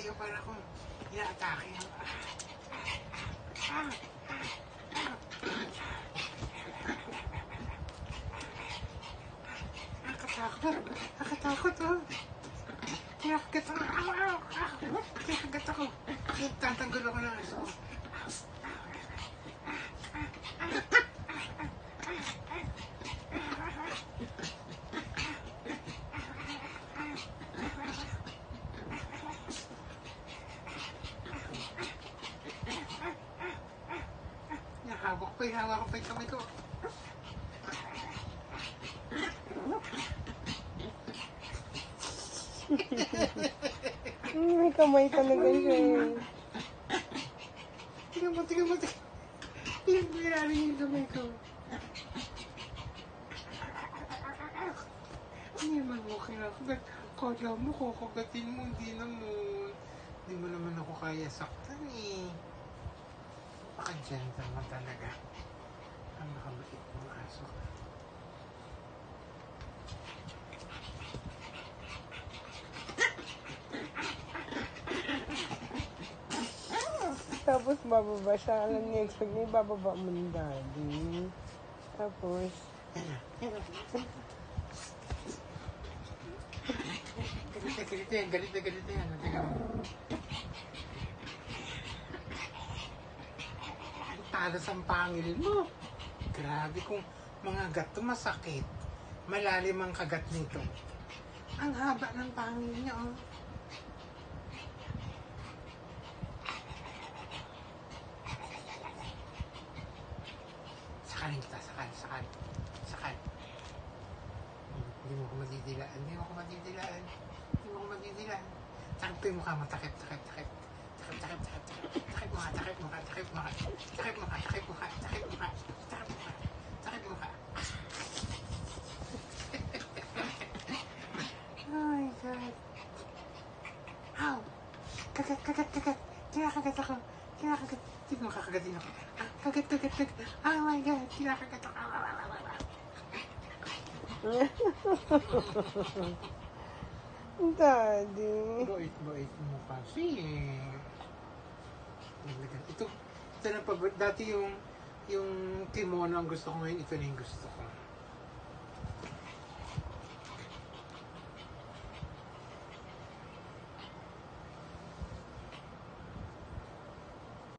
yung para kung ina-atake. Nakatakot, oh. Kinakagat ako. Kinakagat ako. Tatanggol ako ng aso. Hawak ko pa yung kamay ko. May kamay talaga siya eh. Tingnan mo. Yung pinari yung kamay ko. Hindi man mo kinakagat. Kala mo, kukagatin mo. Hindi naman. Hindi mo naman ako kaya saktan eh. Paka-gentle mo talaga. Ang nakabait mong aso ka. Tapos bababa siya. Alam niya, expect niya, bababa mo ng daddy. Tapos, Galit na yan. Tingnan mo. Talas ang pangil mo. Grabe kung mga gato masakit. Malalim ang kagat nito. Ang haba ng pangil niya, oh. Sakalin kita, sakal. Hindi mo ko madidilaan. Takip ko yung mukha mo, takip mo. Oh my God. Ow! Kagat. Kinakagat ako. Hindi mo kakagatin ako. Kagat. Oh my God. Kinakagat ako. daddy. Bait mo kasi. Ito na dati yung kimono ang gusto ko ngayon, ito na yung gusto ko.